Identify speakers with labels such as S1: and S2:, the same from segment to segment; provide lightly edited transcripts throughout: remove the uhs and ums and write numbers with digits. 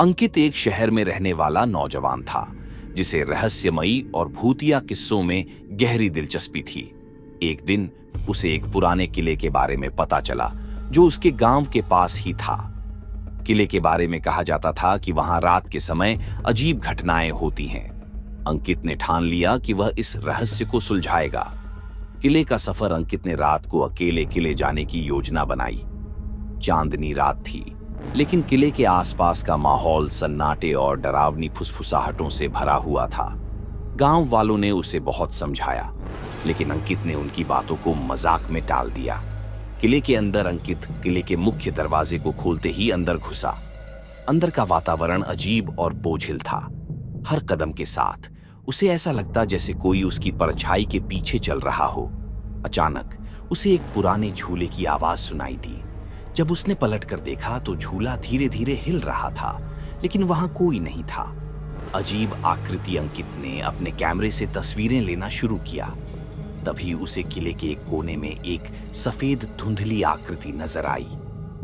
S1: अंकित एक शहर में रहने वाला नौजवान था जिसे रहस्यमयी और भूतिया किस्सों में गहरी दिलचस्पी थी। एक दिन उसे एक पुराने किले के बारे में पता चला जो उसके गांव के पास ही था। किले के बारे में कहा जाता था कि वहां रात के समय अजीब घटनाएं होती हैं। अंकित ने ठान लिया कि वह इस रहस्य को सुलझाएगा। किले का सफर अंकित ने रात को अकेले किले जाने की योजना बनाई। चांदनी रात थी, लेकिन किले के आसपास का माहौल सन्नाटे और डरावनी फुसफुसाहटों से भरा हुआ था। गांव वालों ने उसे बहुत समझाया, लेकिन अंकित ने उनकी बातों को मजाक में टाल दिया। किले के अंदर अंकित किले के मुख्य दरवाजे को खोलते ही अंदर घुसा। अंदर का वातावरण अजीब और बोझिल था। हर कदम के साथ उसे ऐसा लगता जैसे कोई उसकी परछाई के पीछे चल रहा हो। अचानक उसे एक पुराने झूले की आवाज सुनाई दी। जब उसने पलटकर देखा तो झूला धीरे धीरे हिल रहा था, लेकिन वहां कोई नहीं था। अजीब आकृति अंकित ने अपने कैमरे से तस्वीरें लेना शुरू किया। तभी उसे किले के एक कोने में एक सफेद धुंधली आकृति नजर आई।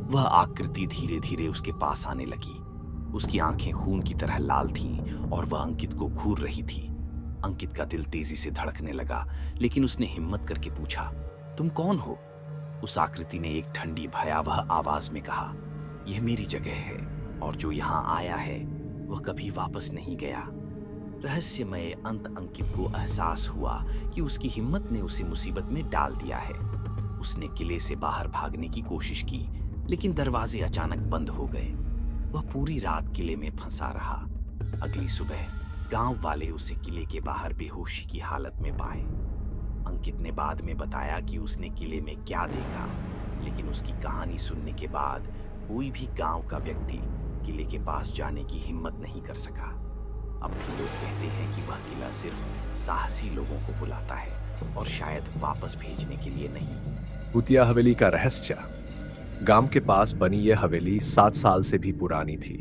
S1: वह आकृति धीरे धीरे उसके पास आने लगी। उसकी आंखें खून की तरह लाल थीं और वह अंकित को घूर रही थी। अंकित का दिल तेजी से धड़कने लगा, लेकिन उसने हिम्मत करके पूछा, तुम कौन हो? उस आकृति ने एक ठंडी भयावह आवाज में कहा, यह मेरी जगह है और जो यहाँ आया है वह कभी वापस नहीं गया। रहस्यमय अंत अंकित को एहसास हुआ कि उसकी हिम्मत ने उसे मुसीबत में डाल दिया है। उसने किले से बाहर भागने की कोशिश की, लेकिन दरवाजे अचानक बंद हो गए। वह पूरी रात किले में फंसा रहा। अगली सुबह गांव वाले उसे किले के बाहर बेहोशी की हालत में पाए। अंकित ने बाद में बताया कि उसने किले में क्या देखा, लेकिन उसकी कहानी सुनने के बाद कोई भी गांव का व्यक्ति किले के पास जाने की हिम्मत नहीं कर सका। अब भी लोग कहते हैं कि वह किला सिर्फ साहसी लोगों को बुलाता है और शायद वापस भेजने के लिए नहीं।
S2: भूतिया हवेली का रहस्य। गांव के पास बनी यह हवेली 7 साल से भी पुरानी थी।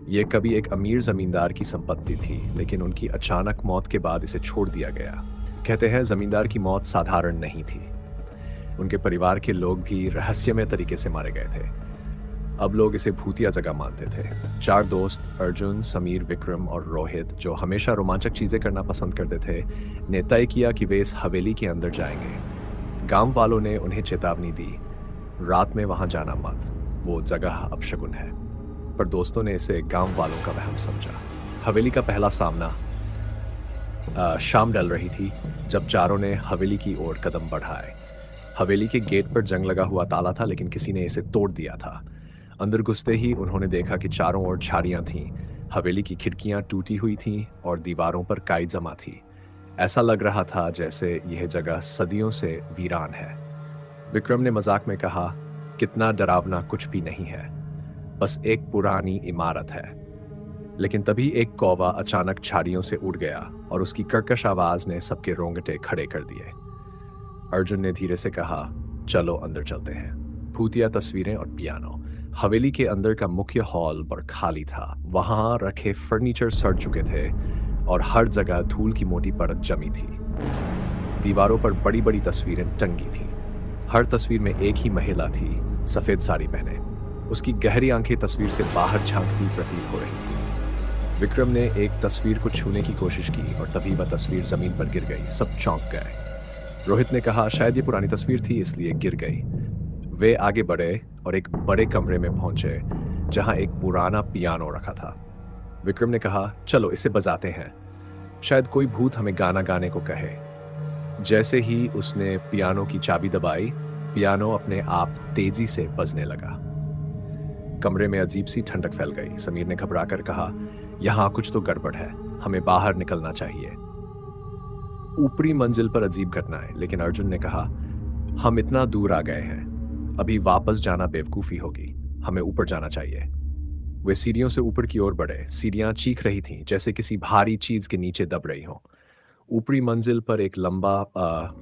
S2: ये कभी एक अमीर जमींदार की संपत्ति थी, लेकिन उनकी अचानक मौत के बाद इसे छोड़ दिया गया। कहते हैं जमींदार की मौत साधारण नहीं थी। उनके परिवार के लोग भी रहस्यमय तरीके से मारे गए थे। अब लोग इसे भूतिया जगह मानते थे। 4 दोस्त अर्जुन, समीर, विक्रम और रोहित, जो हमेशा रोमांचक चीजें करना पसंद करते थे, ने तय किया कि वे इस हवेली के अंदर जाएंगे। गांव वालों ने उन्हें चेतावनी दी, रात में वहां जाना मत, वो जगह अपशकुन है। पर दोस्तों ने इसे गांव वालों का वहम समझा। हवेली का पहला सामना शाम ढल रही थी जब चारों ने हवेली की ओर कदम बढ़ाए। हवेली के गेट पर जंग लगा हुआ ताला था, लेकिन किसी ने इसे तोड़ दिया था। अंदर घुसते ही उन्होंने देखा कि चारों ओर झाड़ियां थीं, हवेली की खिड़कियां टूटी हुई थीं और दीवारों पर काई जमा थी। ऐसा लग रहा था जैसे यह जगह सदियों से वीरान है। विक्रम ने मजाक में कहा, कितना डरावना कुछ भी नहीं है, बस एक पुरानी इमारत है। लेकिन तभी एक कौवा अचानक झाड़ियों से उड़ गया और उसकी कर्कश आवाज ने सबके रोंगटे खड़े कर दिए। अर्जुन ने धीरे से कहा, चलो अंदर चलते हैं। भूतिया तस्वीरें और पियानो। हवेली के अंदर का मुख्य हॉल पर खाली था। वहां रखे फर्नीचर सड़ चुके थे और हर जगह धूल की मोटी परत जमी थी। दीवारों पर बड़ी बड़ी तस्वीरें टंगी थीं। हर तस्वीर में एक ही महिला थी, सफेद साड़ी पहने। उसकी गहरी आंखें तस्वीर से बाहर झांकती प्रतीत हो रही थी। विक्रम ने एक तस्वीर को छूने की कोशिश की और तभी वह तस्वीर जमीन पर गिर गई। सब चौंक गए। रोहित ने कहा, शायद ये पुरानी तस्वीर थी इसलिए गिर गई। वे आगे बढ़े और एक बड़े कमरे में पहुंचे जहां एक पुराना पियानो रखा था। विक्रम ने कहा, चलो इसे बजाते हैं, शायद कोई भूत हमें गाना गाने को कहे। जैसे ही उसने पियानो की चाबी दबाई, पियानो अपने आप तेजी से बजने लगा। कमरे में अजीब सी ठंडक फैल गई। समीर ने घबराकर कहा, यहां कुछ तो गड़बड़ है, हमें बाहर निकलना चाहिए। ऊपरी मंजिल पर अजीब घटनाएं, लेकिन अर्जुन ने कहा, हम इतना दूर आ गए हैं, अभी वापस जाना बेवकूफी होगी, हमें ऊपर जाना चाहिए। वे सीढ़ियों से ऊपर की ओर बढ़े। सीढ़ियां चीख रही थीं, जैसे किसी भारी चीज के नीचे दब रही हो। ऊपरी मंजिल पर एक लंबा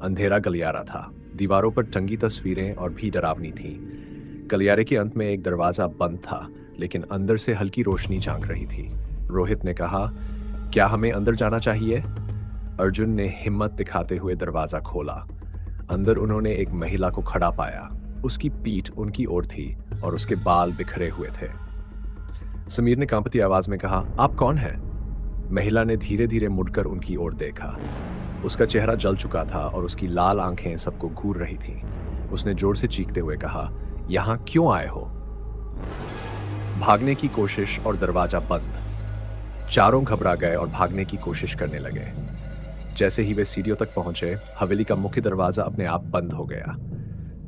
S2: अंधेरा गलियारा था। दीवारों पर टंगी तस्वीरें और भी डरावनी थीं। गलियारे के अंत में एक दरवाजा बंद था, लेकिन अंदर से हल्की रोशनी झांक रही थी। रोहित ने कहा, क्या हमें अंदर जाना चाहिए? अर्जुन ने हिम्मत दिखाते हुए दरवाजा खोला। अंदर उन्होंने एक महिला को खड़ा पाया। उसकी पीठ उनकी ओर थी और उसके बाल बिखरे हुए थे। समीर ने कांपती आवाज में कहा, आप कौन हैं? महिला ने धीरे धीरे मुड़कर उनकी ओर देखा। उसका चेहरा जल चुका था और उसकी लाल आंखें सबको घूर रही थीं। उसने जोर से चीखते हुए कहा, यहां क्यों आए हो? भागने की कोशिश और दरवाजा बंद। चारों घबरा गए और भागने की कोशिश करने लगे। जैसे ही वे सीढ़ियों तक पहुंचे, हवेली का मुख्य दरवाजा अपने आप बंद हो गया।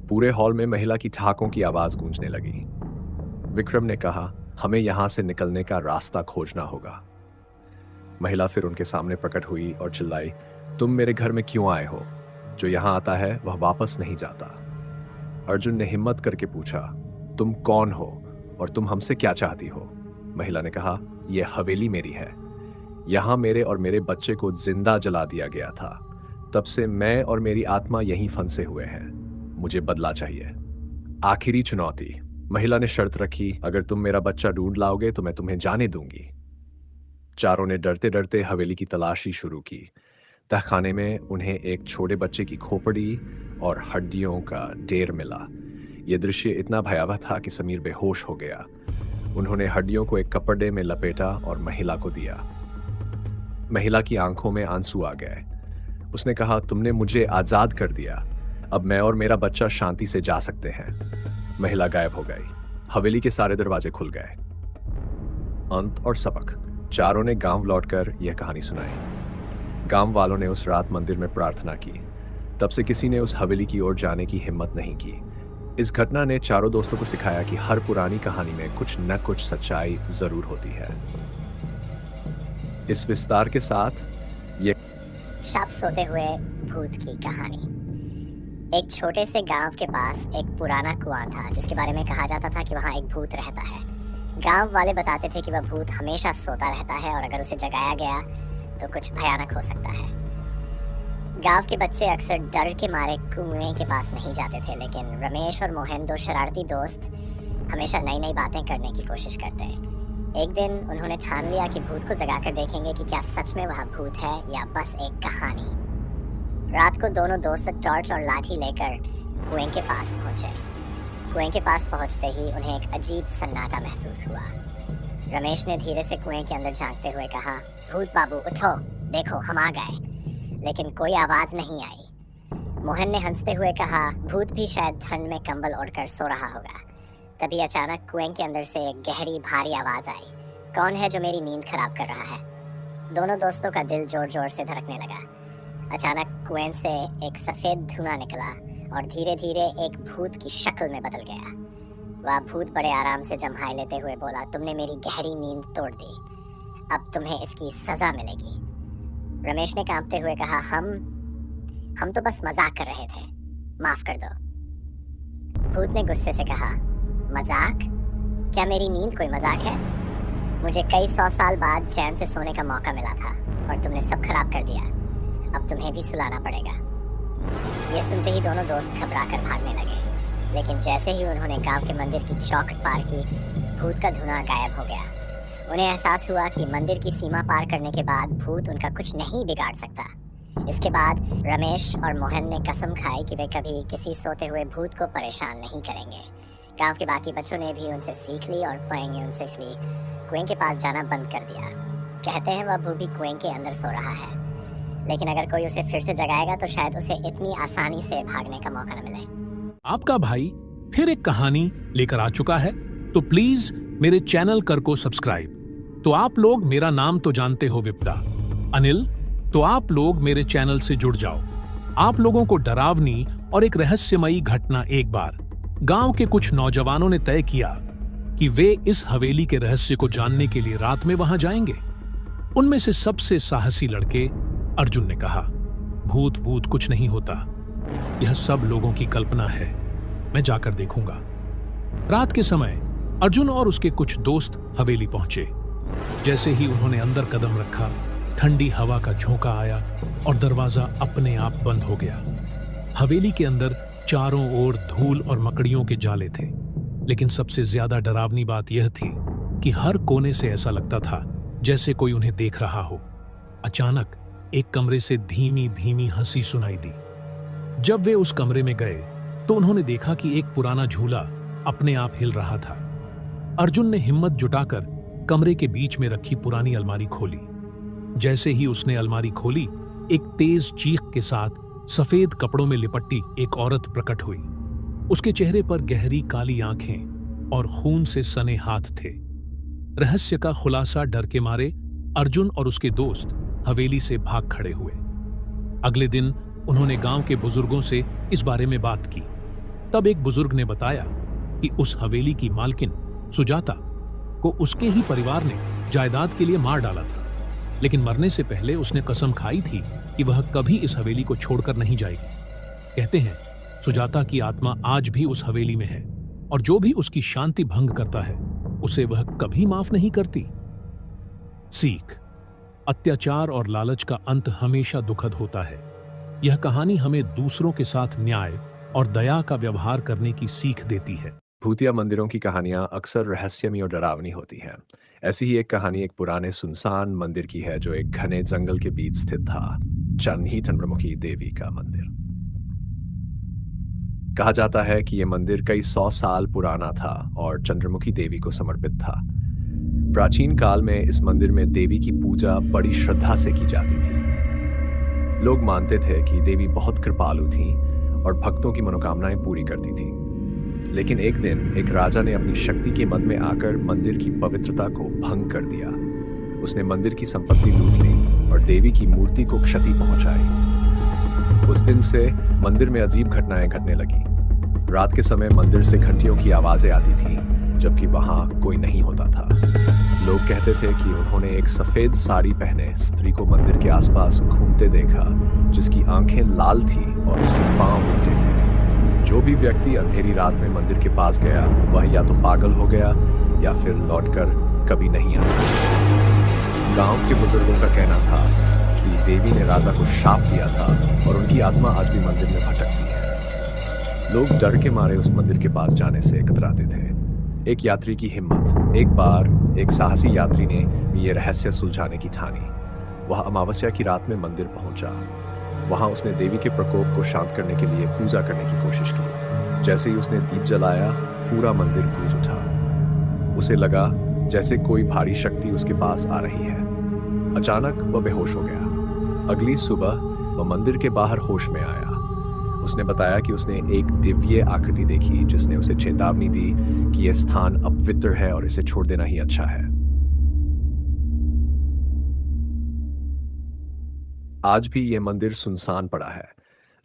S2: पूरे हॉल में महिला की ठहाकों की आवाज गूंजने लगी। विक्रम ने कहा, हमें यहां से निकलने का रास्ता खोजना होगा। महिला फिर उनके सामने प्रकट हुई और चिल्लाई, तुम मेरे घर में क्यों आए हो? जो यहां आता है वह वापस नहीं जाता। अर्जुन ने हिम्मत करके पूछा, तुम कौन हो और तुम हमसे क्या चाहती हो? महिला ने कहा, यह हवेली मेरी है। यहां मेरे और मेरे बच्चे को जिंदा जला दिया गया था। तब से मैं और मेरी आत्मा यहीं फंसे हुए हैं। मुझे बदला चाहिए। आखिरी चुनौती। महिला ने शर्त रखी, अगर तुम मेरा बच्चा ढूंढ लाओगे तो मैं तुम्हें जाने दूंगी। चारों ने डरते डरते हवेली की तलाशी शुरू की। तहखाने में उन्हें एक छोटे बच्चे की खोपड़ी और हड्डियों का ढेर मिला। यह दृश्य इतना भयावह था कि समीर बेहोश हो गया। उन्होंने हड्डियों को एक कपड़े में लपेटा और महिला को दिया। महिला की आंखों में आंसू आ गए। उसने कहा, तुमने मुझे आजाद कर दिया। अब मैं और मेरा बच्चा शांति से जा सकते हैं। महिला गायब हो गई। हवेली के सारे दरवाजे खुल गए। अंत और सबक। चारों ने गांव लौटकर यह कहानी सुनाई। गांव वालों ने उस रात मंदिर में प्रार्थना की। तब से किसी ने उस हवेली की ओर जाने की हिम्मत नहीं की। इस घटना ने चारों दोस्तों को सिखाया कि हर पुरानी कहानी में कुछ न कुछ सच्चाई जरूर होती है। इस विस्तार के साथ ये
S3: शब सोते हुए भूत की कहानी। एक छोटे से गांव के पास एक पुराना कुआं था, जिसके बारे में कहा जाता था कि वहां एक भूत रहता है। गांव वाले बताते थे कि वह भूत हमेशा सोता रहता है और अगर उसे जगाया गया तो कुछ भयानक हो सकता है। गांव के बच्चे अक्सर डर के मारे कुएं के पास नहीं जाते थे, लेकिन रमेश और मोहन, दो शरारती दोस्त, हमेशा नई नई बातें करने की कोशिश करते। एक दिन उन्होंने ठान लिया कि भूत को जगाकर देखेंगे कि क्या सच में वह भूत है या बस एक कहानी। रात को दोनों दोस्त टॉर्च और लाठी लेकर कुएं के पास पहुंचे। कुएं के पास पहुंचते ही उन्हें एक अजीब सन्नाटा महसूस हुआ। रमेश ने धीरे से कुएं के अंदर झांकते हुए कहा, भूत बाबू उठो, देखो हम आ गए। लेकिन कोई आवाज नहीं आई। मोहन ने हंसते हुए कहा, भूत भी शायद ठंड में कंबल ओढ़कर सो रहा होगा। तभी अचानक कुएं के अंदर से एक गहरी भारी आवाज आई, कौन है जो मेरी नींद खराब कर रहा है? दोनों दोस्तों का दिल जोर जोर से धड़कने लगा। अचानक कुएं से एक सफेद धुआं निकला और धीरे धीरे एक भूत की शक्ल में बदल गया। वह भूत बड़े आराम से जम्हाई लेते हुए बोला, तुमने मेरी गहरी नींद तोड़ दी, अब तुम्हें इसकी सजा मिलेगी। रमेश ने कांपते हुए कहा, हम तो बस मजाक कर रहे थे, माफ कर दो। भूत ने गुस्से से कहा, मजाक? क्या मेरी नींद कोई मजाक है? मुझे कई 100 साल बाद चैन से सोने का मौका मिला था और तुमने सब खराब कर दिया। अब तुम्हें भी सुलाना पड़ेगा। यह सुनते ही दोनों दोस्त घबराकर भागने लगे, लेकिन जैसे ही उन्होंने गांव के मंदिर की चौखट पार की, भूत का धुआं गायब हो गया। उन्हें एहसास हुआ कि मंदिर की सीमा पार करने के बाद भूत उनका कुछ नहीं बिगाड़ सकता। इसके बाद रमेश और मोहन ने कसम खाई कि वे कभी किसी सोते हुए भूत को परेशान नहीं करेंगे। गांव के बाकी बच्चों ने भी उनसे सीख ली और कुएं उनसे इसलिए कुएं के पास जाना बंद कर दिया। कहते हैं वह भूत भी कुएं के अंदर सो रहा है, लेकिन अगर कोई उसे फिर से जगाएगा तो शायद उसे इतनी आसानी से भागने का मौका न मिले।
S4: आपका भाई फिर एक कहानी लेकर आ चुका है, तो प्लीज मेरे चैनल कर को सब्सक्राइब। तो आप लोग मेरा नाम तो जानते हो विपदा अनिल, तो आप लोग मेरे चैनल से जुड़ जाओ। आप लोगों को डरावनी और एक रहस्यमयी घटना। एक बार गांव के कुछ नौजवानों ने तय किया कि वे इस हवेली के रहस्य को जानने के लिए रात में वहां जाएंगे। उनमें से सबसे साहसी लड़के अर्जुन ने कहा, भूत वूत कुछ नहीं होता, यह सब लोगों की कल्पना है, मैं जाकर देखूंगा। रात के समय अर्जुन और उसके कुछ दोस्त हवेली पहुंचे। जैसे ही उन्होंने अंदर कदम रखा, ठंडी हवा का झोंका आया और दरवाजा अपने आप बंद हो गया। हवेली के अंदर चारों ओर धूल और मकड़ियों के जाले थे, लेकिन सबसे ज्यादा डरावनी बात यह थी कि हर कोने से ऐसा लगता था जैसे कोई उन्हें देख रहा हो। अचानक एक कमरे से धीमी धीमी हंसी सुनाई दी। जब वे उस कमरे में गए तो उन्होंने देखा कि एक पुराना झूला अपने आप हिल रहा था। अर्जुन ने हिम्मत जुटाकर कमरे के बीच में रखी पुरानी अलमारी खोली। जैसे ही उसने अलमारी खोली, एक तेज चीख के साथ सफेद कपड़ों में लिपटी एक औरत प्रकट हुई। उसके चेहरे पर गहरी काली आंखें और खून से सने हाथ थे। रहस्य का खुलासा डर के मारे अर्जुन और उसके दोस्त हवेली से भाग खड़े हुए। अगले दिन उन्होंने गांव के बुजुर्गों से इस बारे में बात की। तब एक बुजुर्ग ने बताया कि उस हवेली की मालकिन सुजाता को उसके ही परिवार ने जायदाद के लिए मार डाला था, लेकिन मरने से पहले उसने कसम खाई थी कि वह कभी इस हवेली को छोड़कर नहीं जाएगी। कहते हैं सुजाता की आत्मा आज भी उस हवेली में है और जो भी उसकी शांति भंग करता है उसे वह कभी माफ नहीं करती। सीख: अत्याचार और लालच का अंत हमेशा दुखद होता है। यह कहानी हमें दूसरों के साथ न्याय और दया का व्यवहार करने की सीख देती है।
S2: भूतिया मंदिरों की कहानियां अक्सर रहस्यमयी और डरावनी होती हैं। ऐसी ही एक कहानी एक पुराने सुनसान मंदिर की है जो एक घने जंगल के बीच स्थित था, चंद्रमुखी देवी का मंदिर। कहा जाता है कि यह मंदिर कई 100 साल पुराना था और चंद्रमुखी देवी को समर्पित था। प्राचीन काल में इस मंदिर में देवी की पूजा बड़ी श्रद्धा से की जाती थी। लोग मानते थे कि देवी बहुत कृपालु थीं और भक्तों की मनोकामनाएं पूरी करती थीं। लेकिन एक दिन एक राजा ने अपनी शक्ति के मद में आकर मंदिर की पवित्रता को भंग कर दिया। उसने मंदिर की संपत्ति लूट ली और देवी की मूर्ति को क्षति पहुंचाई। उस दिन से मंदिर में अजीब घटनाएं घटने लगी। रात के समय मंदिर से घंटियों की आवाजें आती थीं, जबकि वहां कोई नहीं होता था। लोग कहते थे कि उन्होंने एक सफेद साड़ी पहने स्त्री को मंदिर के आसपास घूमते देखा, जिसकी आंखें लाल थी और उसके पांव उल्टे थे। जो भी व्यक्ति अंधेरी रात में मंदिर के पास गया वह या तो पागल हो गया या फिर लौटकर कभी नहीं आया। गांव के बुजुर्गों का कहना था कि देवी ने राजा को शाप दिया था और उनकी आत्मा आज भी मंदिर में भटकती है। लोग डर के मारे उस मंदिर के पास जाने से कतराते थे। एक यात्री की हिम्मत। एक बार एक साहसी यात्री ने ये रहस्य सुलझाने की ठानी। वह अमावस्या की रात में मंदिर पहुंचा। वहां उसने देवी के प्रकोप को शांत करने के लिए पूजा करने की कोशिश की। जैसे ही उसने दीप जलाया, पूरा मंदिर गूंज उठा। उसे लगा जैसे कोई भारी शक्ति उसके पास आ रही है। अचानक वह बेहोश हो गया। अगली सुबह वह मंदिर के बाहर होश में आया। उसने बताया कि उसने एक दिव्य आकृति देखी जिसने उसे चेतावनी दी कि यह स्थान अपवित्र है और इसे छोड़ देना ही अच्छा है। आज भी यह मंदिर सुनसान पड़ा है।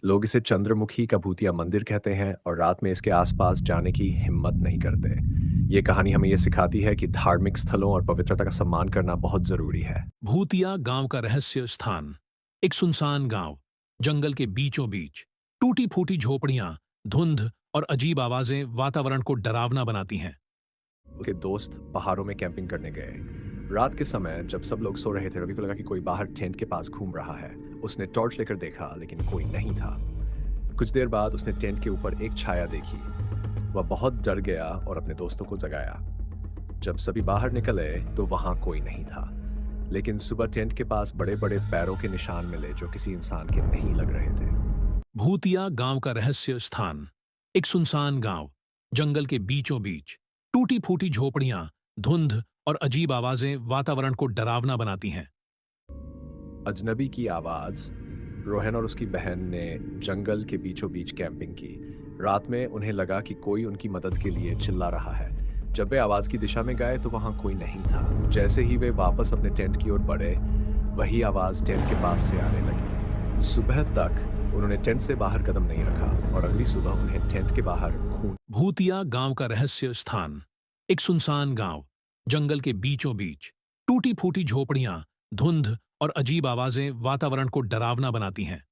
S2: लोग इसे चंद्रमुखी का भूतिया मंदिर कहते हैं और रात में इसके आसपास जाने की हिम्मत नहीं करते। ये कहानी हमें यह सिखाती है कि धार्मिक स्थलों और पवित्रता का सम्मान करना बहुत जरूरी है।
S4: भूतिया गांव का रहस्य स्थान: एक सुनसान गांव, जंगल के बीचों बीच। टूटी फूटी झोपड़ियां, धुंध और अजीब आवाजें वातावरण को डरावना बनाती हैं।
S2: उसके दोस्त पहाड़ों में कैंपिंग करने गए। रात के समय जब सब लोग सो रहे थे, रवि को लगा कि कोई बाहर टेंट के पास घूम रहा है। उसने टॉर्च लेकर देखा, लेकिन कोई नहीं था। कुछ देर बाद उसने टेंट के ऊपर एक छाया देखी। वह बहुत डर गया और अपने दोस्तों को जगाया। जब सभी बाहर निकले तो वहां कोई नहीं था, लेकिन सुबह टेंट के पास बड़े बड़े पैरों के निशान मिले जो किसी इंसान के नहीं लग रहे थे।
S4: भूतिया गांव का रहस्य स्थान: एक सुनसान गांव, जंगल के बीचों बीच। टूटी फूटी झोपड़ियां, धुंध और अजीब आवाजें वातावरण को डरावना बनाती हैं।
S2: अजनबी की आवाज। रोहन और उसकी बहन ने जंगल के बीचों बीच कैंपिंग की। रात में उन्हें लगा कि कोई उनकी मदद के लिए चिल्ला रहा है। जब वे आवाज की दिशा में गए तो वहां कोई नहीं था। जैसे ही वे वापस अपने टेंट की ओर बढ़े, वही आवाज टेंट के पास से आने लगी। सुबह तक उन्होंने टेंट से बाहर कदम नहीं रखा और अगली सुबह उन्हें टेंट के बाहर खून।
S4: भूतिया गांव का रहस्य स्थान: एक सुनसान गांव, जंगल के बीचों बीच। टूटी फूटी झोपड़ियां, धुंध और अजीब आवाजें वातावरण को डरावना बनाती हैं।